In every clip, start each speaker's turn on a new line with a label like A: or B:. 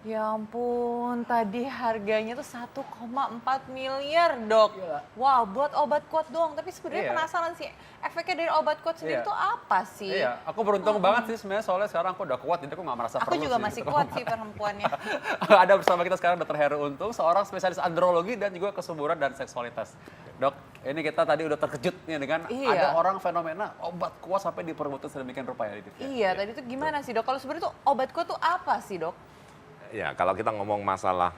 A: Ya ampun, tadi harganya tuh 1,4 miliar, Dok.
B: Gila.
A: Wow, buat obat kuat doang. Tapi sebenarnya
B: Iya.
A: penasaran sih, efeknya dari obat kuat sendiri
B: Iya.
A: tuh apa sih?
B: Iya, aku beruntung banget sih sebenarnya soalnya sekarang aku udah kuat, jadi aku nggak merasa
A: Aku
B: perlu
A: juga
B: sih
A: masih
B: gitu.
A: kuat sih perempuannya.
B: Ada bersama kita sekarang Dr. Heru Untung, seorang spesialis andrologi dan juga kesuburan dan seksualitas. Dok, ini kita tadi udah terkejut nih dengan
A: Iya.
B: ada orang fenomena obat kuat sampai diperbutkan sedemikian rupa ya. Dit, ya?
A: Iya, tadi tuh gimana sih, Dok? Kalau sebenarnya tuh obat kuat tuh apa sih, Dok?
C: Ya, kalau kita ngomong masalah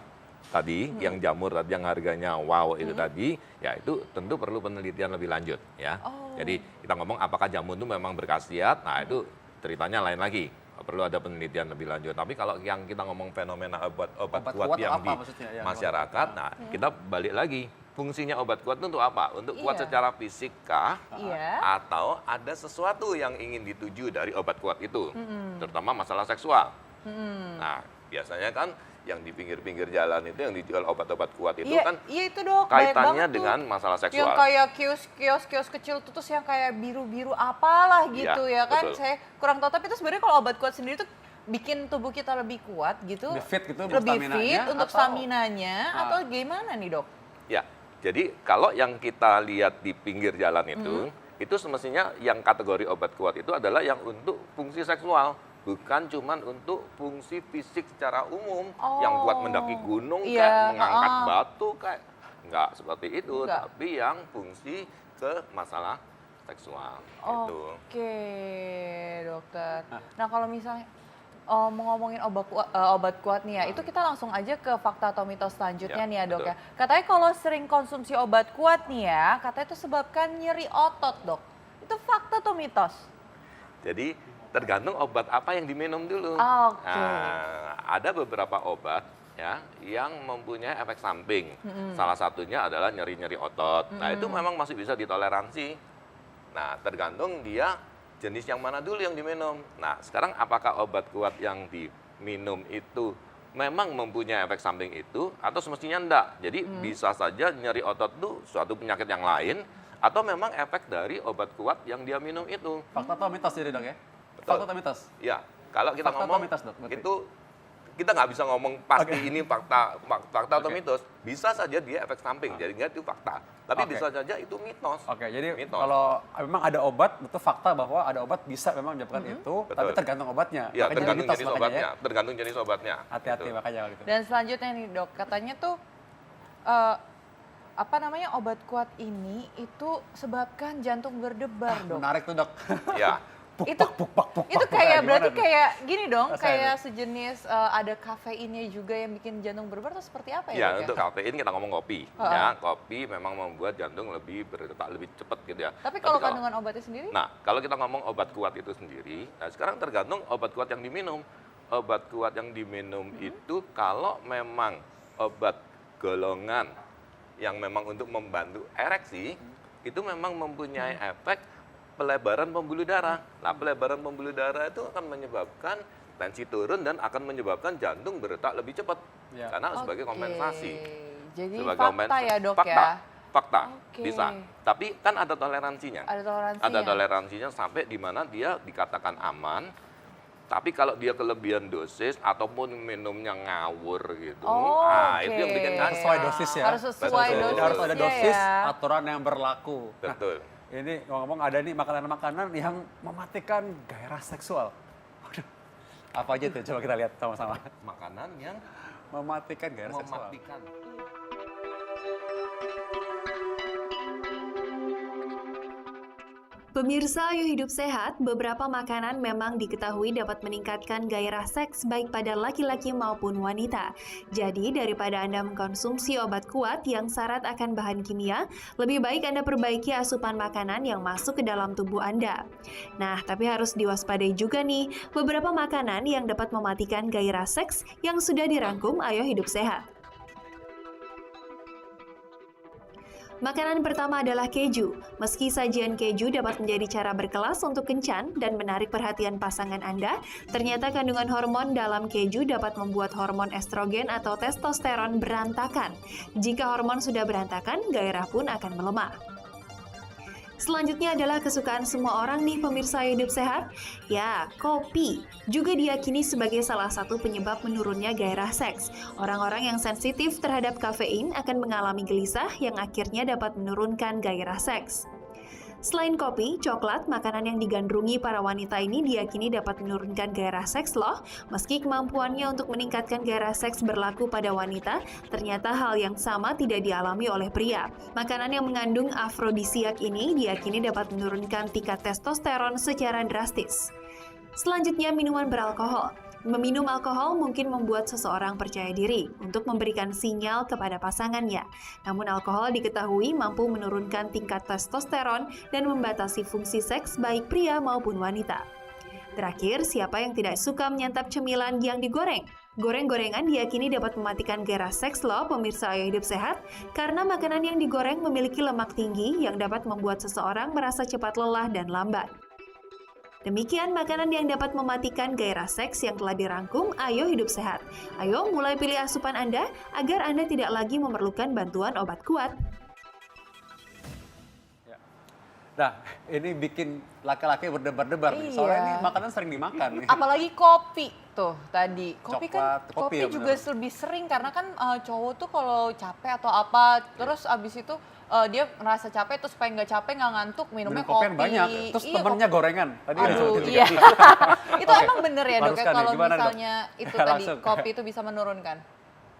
C: tadi, yang jamur tadi, yang harganya wow itu tadi, ya itu tentu perlu penelitian lebih lanjut ya.
A: Oh.
C: Jadi kita ngomong apakah jamur itu memang berkhasiat, nah itu ceritanya lain lagi. Perlu ada penelitian lebih lanjut. Tapi kalau yang kita ngomong fenomena obat
B: Obat
C: kuat
B: kuat
C: yang
B: apa
C: di
B: maksudnya? Ya,
C: masyarakat, nah kita balik lagi. Fungsinya obat kuat itu untuk apa? Untuk kuat
A: Iya.
C: secara fisik kah?
A: Iya.
C: Atau ada sesuatu yang ingin dituju dari obat kuat itu, terutama masalah seksual. Nah, biasanya kan yang di pinggir-pinggir jalan itu yang dijual obat-obat kuat itu
A: Iya,
C: kan
A: iya itu, Dok. Banyak
C: kaitannya
A: banget tuh.
C: dengan masalah
A: Yang
C: seksual.
A: kayak kios kecil tuh terus yang kayak biru-biru apalah gitu
C: Iya,
A: ya kan.
C: betul.
A: Saya kurang tahu, tapi itu sebenarnya kalau obat kuat sendiri tuh bikin tubuh kita lebih kuat gitu.
B: Lebih fit gitu untuk
A: Lebih
B: staminanya,
A: fit untuk
B: atau-
A: staminanya
B: Ah.
A: atau gimana nih, Dok?
C: Ya, jadi kalau yang kita lihat di pinggir jalan itu semestinya yang kategori obat kuat itu adalah yang untuk fungsi seksual. Bukan cuman untuk fungsi fisik secara umum, yang buat mendaki gunung
A: Iya,
C: kayak mengangkat
A: heeh.
C: batu kayak enggak seperti itu,
A: Enggak.
C: tapi yang fungsi ke masalah seksual gitu.
A: Oke, dokter. Nah kalau misalnya mau ngomongin obat kuat nih ya, itu kita langsung aja ke fakta atau mitos selanjutnya
C: Ya,
A: nih ya, Dok
C: betul.
A: ya. Katanya kalau sering konsumsi obat kuat nih ya, katanya itu sebabkan nyeri otot, Dok. Itu fakta atau mitos?
C: Jadi tergantung obat apa yang diminum dulu.
A: Oke.
C: Nah, ada beberapa obat ya yang mempunyai efek samping. Salah satunya adalah nyeri-nyeri otot. Nah, itu memang masih bisa ditoleransi. Nah, tergantung dia jenis yang mana dulu yang diminum. Nah, sekarang apakah obat kuat yang diminum itu memang mempunyai efek samping itu atau semestinya enggak? Jadi bisa saja nyeri otot itu suatu penyakit yang lain atau memang efek dari obat kuat yang dia minum itu.
B: Fakta atau mitos jadi Dok ya?
C: Betul.
B: Fakta atau mitos?
C: Ya, kalau kita
B: Fakta atau
C: ngomong
B: mitos, Dok, berarti?
C: itu kita nggak bisa ngomong pasti
B: Oke.
C: ini fakta atau
B: Oke.
C: mitos. Bisa saja dia efek samping, jadi nggak itu fakta. Tapi
B: Oke.
C: bisa saja itu mitos.
B: Oke, jadi
C: Mitos.
B: kalau memang ada obat, itu fakta bahwa ada obat bisa memang menyebabkan itu, tapi
C: Betul.
B: tergantung obatnya.
C: Ya,
B: Makanya
C: tergantung
B: mitos
C: jenis
B: makanya
C: obatnya. Tergantung jenis obatnya.
B: Hati-hati
C: Gitu.
B: makanya kalau gitu.
A: Dan selanjutnya nih, Dok, katanya tuh obat kuat ini itu sebabkan jantung berdebar, Dok.
B: Menarik tuh Dok.
C: Ya,
A: Itu itu
B: Nah,
A: kayak
B: gimana
A: berarti
B: tuh?
A: kayak gini dong,
B: Rasanya.
A: kayak sejenis ada kafeinnya juga yang bikin jantung berdebar atau seperti apa ya?
C: ya
A: Dok,
C: untuk kafein kita ngomong kopi.
A: Heeh.
C: Ya, kopi memang membuat jantung lebih berdetak lebih cepat gitu ya.
A: Tapi kalau kandungan obatnya sendiri?
C: Nah, kalau kita ngomong obat kuat itu sendiri, nah sekarang tergantung obat kuat yang diminum. Obat kuat yang diminum itu kalau memang obat golongan yang memang untuk membantu ereksi, itu memang mempunyai efek pelebaran pembuluh darah. Nah, pelebaran pembuluh darah itu akan menyebabkan tensi turun dan akan menyebabkan jantung berdetak lebih cepat.
B: Ya.
C: Karena sebagai
A: Oke.
C: kompensasi.
A: Jadi
C: Sebagai
A: fakta
C: kompensasi.
A: ya, Dok
C: Fakta.
A: ya?
C: Fakta,
A: Oke.
C: bisa. Tapi kan ada toleransinya.
A: Ada toleransinya?
C: Ada toleransinya sampai di mana dia dikatakan aman. Tapi kalau dia kelebihan dosis ataupun minumnya ngawur gitu,
A: Oh,
C: nah
A: oke.
C: itu yang bikin
B: Harus sesuai dosis ya.
A: Harus sesuai
C: Betul.
B: Jadi harus ada
A: dosisnya
B: dosis,
A: ya.
B: aturan yang berlaku. Nah,
C: betul.
B: ini ngomong-ngomong ada nih makanan-makanan yang mematikan gairah seksual. Waduh, apa aja tuh? Coba kita lihat sama-sama.
C: Makanan yang
B: Mematikan gairah seksual.
C: mematikan.
D: Pemirsa Ayo Hidup Sehat, beberapa makanan memang diketahui dapat meningkatkan gairah seks baik pada laki-laki maupun wanita. Jadi, daripada Anda mengkonsumsi obat kuat yang syarat akan bahan kimia, lebih baik Anda perbaiki asupan makanan yang masuk ke dalam tubuh Anda. Nah, tapi harus diwaspadai juga nih, beberapa makanan yang dapat mematikan gairah seks yang sudah dirangkum Ayo Hidup Sehat. Makanan pertama adalah keju. Meski sajian keju dapat menjadi cara berkelas untuk kencan dan menarik perhatian pasangan Anda, ternyata kandungan hormon dalam keju dapat membuat hormon estrogen atau testosteron berantakan. Jika hormon sudah berantakan, gairah pun akan melemah. Selanjutnya adalah kesukaan semua orang nih pemirsa hidup sehat. Ya, kopi juga diyakini sebagai salah satu penyebab menurunnya gairah seks. Orang-orang yang sensitif terhadap kafein akan mengalami gelisah yang akhirnya dapat menurunkan gairah seks. Selain kopi, coklat, makanan yang digandrungi para wanita ini diyakini dapat menurunkan gairah seks loh. Meski kemampuannya untuk meningkatkan gairah seks berlaku pada wanita, ternyata hal yang sama tidak dialami oleh pria. Makanan yang mengandung afrodisiak ini diyakini dapat menurunkan tingkat testosteron secara drastis. Selanjutnya, minuman beralkohol. Meminum alkohol mungkin membuat seseorang percaya diri untuk memberikan sinyal kepada pasangannya. Namun alkohol diketahui mampu menurunkan tingkat testosteron dan membatasi fungsi seks baik pria maupun wanita. Terakhir, siapa yang tidak suka menyantap cemilan yang digoreng? Goreng-gorengan diyakini dapat mematikan gairah seks loh pemirsa Ayo Hidup Sehat, karena makanan yang digoreng memiliki lemak tinggi yang dapat membuat seseorang merasa cepat lelah dan lambat. Demikian makanan yang dapat mematikan gairah seks yang telah dirangkum Ayo Hidup Sehat. Ayo mulai pilih asupan Anda agar Anda tidak lagi memerlukan bantuan obat kuat.
B: Nah, ini bikin laki-laki berdebar-debar nih. Soalnya
A: Iya.
B: ini makanan sering dimakan nih.
A: Apalagi kopi tuh tadi. Kopi
B: Coklat,
A: kan
B: kopi
A: kopi
B: ya
A: juga
B: benar.
A: lebih sering karena kan cowok tuh kalau capek atau apa terus abis itu dia merasa capek terus supaya nggak capek nggak ngantuk minumnya
B: Minum kopi yang banyak. Terus
A: Iya,
B: temennya
A: kopi.
B: gorengan. Tadi udah
A: Aduh,
B: sebutin juga.
A: iya. Itu
B: Oke.
A: emang bener ya dok ya
B: Haruskan nih.
A: kalau
B: Gimana, Dok?
A: misalnya itu tadi
B: Langsung.
A: kopi itu bisa menurunkan.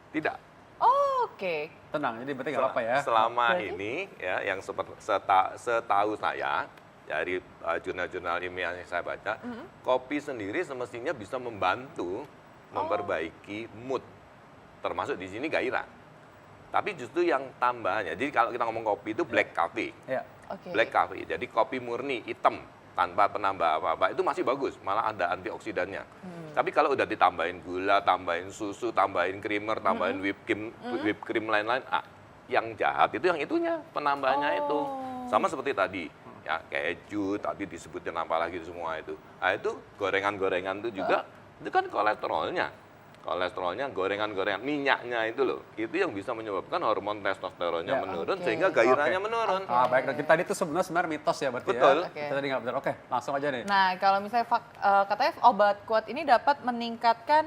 C: Tidak.
A: Oh, oke.
B: Tenang, jadi berarti nggak apa-apa ya.
C: Selama
A: Berarti?
C: ini ya yang setahu saya dari jurnal-jurnal ilmiah yang saya baca, kopi sendiri semestinya bisa membantu memperbaiki mood, termasuk di sini gairah. Tapi justru yang tambahannya, jadi kalau kita ngomong kopi itu black coffee,
B: Ya.
A: Oke.
C: black coffee, jadi kopi murni hitam tanpa penambah apa-apa itu masih bagus, malah ada antioksidannya. Tapi kalau udah ditambahin gula, tambahin susu, tambahin creamer, tambahin whipped cream lain-lain, yang jahat itu yang itunya penambahnya itu. Sama seperti tadi, ya keju tadi disebutin apa lagi semua itu. Nah itu gorengan-gorengan itu juga itu kan kolesterolnya gorengan-gorengan minyaknya itu loh, itu yang bisa menyebabkan hormon testosteronnya
B: Ya,
C: menurun
A: oke.
C: sehingga gairahnya
B: Oke.
C: menurun.
B: Baik, Dok. Tadi itu sebenarnya mitos ya berarti
C: Betul.
B: ya.
A: Oke.
B: Kita tadi nggak benar. Oke, langsung aja nih.
A: Nah, kalau misalnya katanya obat kuat ini dapat meningkatkan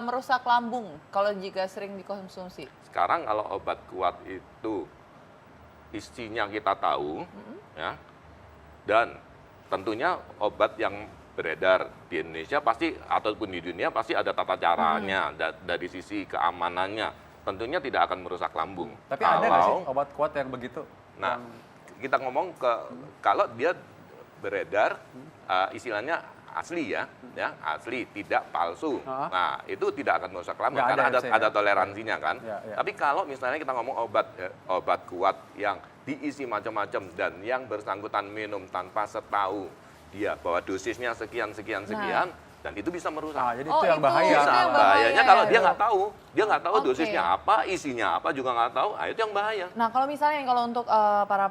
A: merusak lambung kalau jika sering dikonsumsi.
C: Sekarang kalau obat kuat itu isinya kita tahu, ya, dan tentunya obat yang beredar di Indonesia pasti ataupun di dunia pasti ada tata caranya dari sisi keamanannya. Tentunya tidak akan merusak lambung.
B: Tapi ada nggak sih
C: Kalau-
B: obat kuat yang begitu?
C: Nah, kita ngomong kalau dia beredar, istilahnya asli ya, asli tidak palsu.
B: Ah.
C: Nah, itu tidak akan merusak lambung
B: Nggak
C: karena
B: ada
C: ada
B: ya?
C: toleransinya kan.
B: Ya, ya.
C: Tapi kalau misalnya kita ngomong obat kuat yang diisi macam-macam dan yang bersangkutan minum tanpa setahu dia bahwa dosisnya sekian, dan itu bisa merusak.
B: jadi
A: Oh,
B: itu yang
A: itu
B: bahaya.
A: yang
C: Bisa,
A: bahaya
C: bahayanya
A: ya,
C: kalau dia
A: Dok?
C: nggak tahu,
A: Oke.
C: dosisnya apa, isinya apa juga nggak tahu, itu yang bahaya.
A: Nah, kalau misalnya nih, kalau untuk para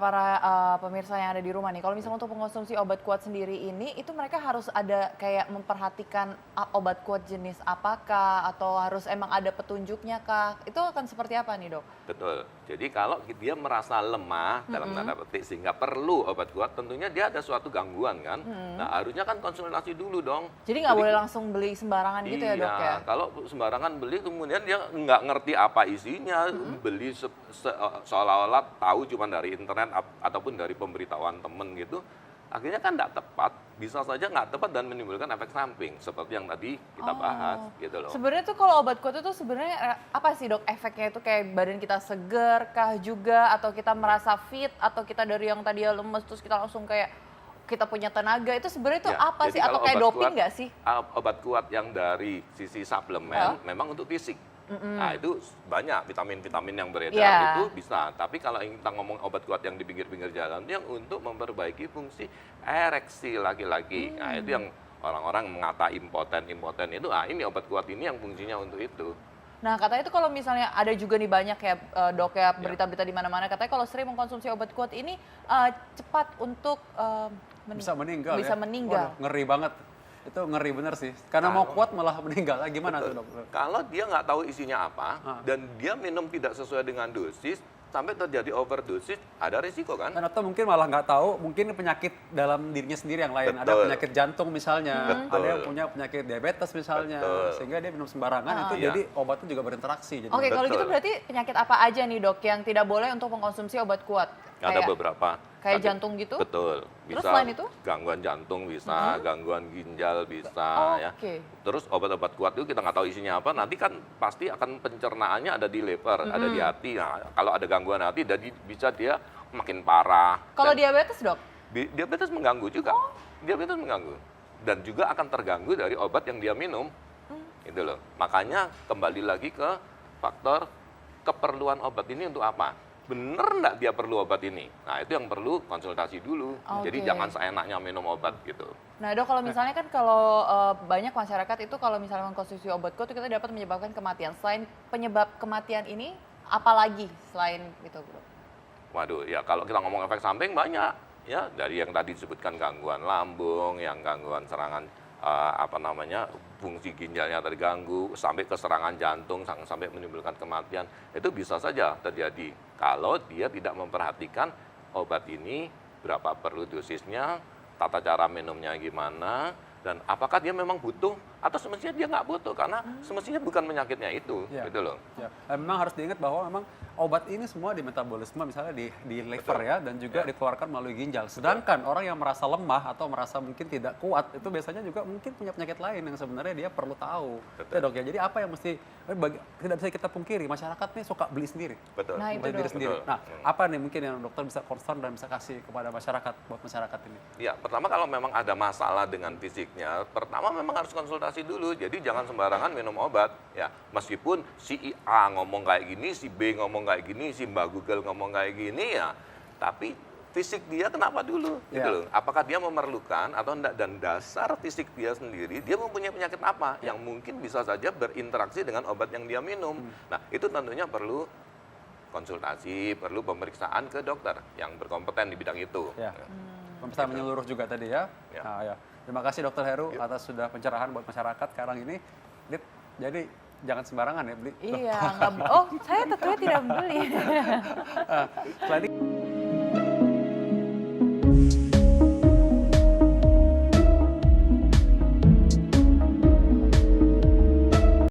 A: pemirsa yang ada di rumah nih, kalau misalnya untuk mengkonsumsi obat kuat sendiri ini, itu mereka harus ada kayak memperhatikan obat kuat jenis apakah, atau harus emang ada petunjuknya kah? Itu akan seperti apa nih dok?
C: Betul. Jadi kalau dia merasa lemah dalam tanda petik sehingga perlu obat kuat, tentunya dia ada suatu gangguan kan. Nah harusnya kan konsultasi dulu dong.
A: Jadi nggak boleh langsung beli sembarangan gitu ya dok ya?
C: Iya, kalau sembarangan beli kemudian dia nggak ngerti apa isinya, beli seolah-olah tahu cuma dari internet ataupun dari pemberitahuan temen gitu. Akhirnya kan nggak tepat, bisa saja nggak tepat dan menimbulkan efek samping seperti yang tadi kita bahas gitu loh.
A: Sebenarnya tuh kalau obat kuat itu sebenarnya apa sih dok efeknya itu kayak badan kita seger kah juga atau kita merasa fit atau kita dari yang tadi lemes terus kita langsung kayak kita punya tenaga itu sebenarnya itu
C: Ya,
A: apa
C: jadi
A: sih atau
C: kalau
A: kayak
C: obat
A: doping
C: kuat-
A: nggak sih?
C: Obat kuat yang dari sisi suplemen memang untuk fisik. Nah itu banyak vitamin-vitamin yang beredar
A: Iya.
C: itu bisa. Tapi kalau kita ngomong obat kuat yang di pinggir-pinggir jalan itu yang untuk memperbaiki fungsi ereksi laki-laki. Nah itu yang orang-orang mengata impoten itu. Ini obat kuat ini yang fungsinya untuk itu.
A: Nah katanya itu kalau misalnya ada juga nih banyak ya dok ya berita-berita di mana-mana katanya kalau sering mengkonsumsi obat kuat ini cepat untuk
B: Bisa meninggal
A: Bisa
B: ya?
A: meninggal.
B: Waduh, ngeri banget. Itu ngeri bener sih. Karena mau kuat malah meninggal. Gimana tuh dok?
C: Kalau dia nggak tahu isinya apa dan dia minum tidak sesuai dengan dosis, sampai terjadi overdosis, ada risiko kan?
B: Dan atau mungkin malah nggak tahu, mungkin penyakit dalam dirinya sendiri yang lain. Ada
C: Betul.
B: penyakit jantung misalnya,
C: Betul.
B: ada yang punya penyakit diabetes misalnya,
C: Betul.
B: sehingga dia minum sembarangan itu
C: Iya.
B: jadi obatnya juga berinteraksi. Jadi
A: Oke, kalau gitu
C: Betul.
A: berarti penyakit apa aja nih dok yang tidak boleh untuk mengkonsumsi obat kuat?
C: Ada beberapa.
A: kayak
C: Tapi-
A: jantung gitu?
C: Betul.
A: Terus
C: Bisa
A: selain itu?
C: gangguan jantung bisa, gangguan ginjal bisa ya.
A: Oke.
C: Terus obat-obat kuat itu kita nggak tahu isinya apa, nanti kan pasti akan pencernaannya ada di liver, ada di hati. Nah, kalau ada gangguan hati, jadi bisa dia makin parah.
A: Kalau
C: Dan
A: diabetes dok?
C: diabetes mengganggu juga. Diabetes mengganggu. Dan juga akan terganggu dari obat yang dia minum. Itu loh. Makanya kembali lagi ke faktor keperluan obat ini untuk apa? Bener nggak dia perlu obat ini? Nah, itu yang perlu konsultasi dulu. Jadi
A: Oke.
C: jangan seenaknya minum obat gitu.
A: Nah dok, kalau misalnya kan kalau banyak masyarakat itu kalau misalnya mengkonsumsi obat kuat itu kita dapat menyebabkan kematian. Selain penyebab kematian ini, apalagi selain itu dok?
C: Waduh, ya kalau kita ngomong efek samping banyak. Ya, dari yang tadi disebutkan gangguan lambung, yang gangguan serangan fungsi ginjalnya terganggu, sampai ke serangan jantung, sampai menimbulkan kematian, itu bisa saja terjadi kalau dia tidak memperhatikan obat ini, berapa perlu dosisnya, tata cara minumnya gimana, dan apakah dia memang butuh atau semestinya dia nggak butuh karena semestinya bukan penyakitnya itu,
B: Ya.
C: gitu loh.
B: Ya, memang harus diingat bahwa memang obat ini semua di metabolisme misalnya di liver
C: Betul.
B: ya dan juga dikeluarkan melalui ginjal. Sedangkan orang yang merasa lemah atau merasa mungkin tidak kuat itu biasanya juga mungkin punya penyakit lain yang sebenarnya dia perlu tahu.
C: Betul.
B: Ya dok ya. Jadi apa yang mesti tidak bisa kita pungkiri, masyarakat nih suka beli sendiri.
C: Betul.
A: Nah, itu
B: Beli diri
A: dok.
B: sendiri.
C: Betul.
B: Nah, apa nih mungkin yang dokter bisa concern dan bisa kasih kepada masyarakat buat masyarakat ini?
C: Ya, pertama kalau memang ada masalah dengan fisiknya, pertama memang harus konsultasi dulu. Jadi jangan sembarangan minum obat. Ya, meskipun si A ngomong kayak gini, si B ngomong kayak gini, si Mbak Google ngomong kayak gini ya, tapi fisik dia kenapa dulu? Gitu
B: Ya.
C: loh. Apakah dia memerlukan atau enggak, dan dasar fisik dia sendiri, dia mempunyai penyakit apa yang mungkin bisa saja berinteraksi dengan obat yang dia minum. Nah, itu tentunya perlu konsultasi, perlu pemeriksaan ke dokter yang berkompeten di bidang itu.
B: Ya. Bisa menyeluruh juga tadi ya.
C: Ya.
B: Nah, ya. Terima kasih Dokter Heru atas sudah pencerahan buat masyarakat sekarang ini. Lip, jadi jangan sembarangan ya beli.
A: Iya, nggak. Oh, saya tentunya tidak membeli.
B: Selain itu,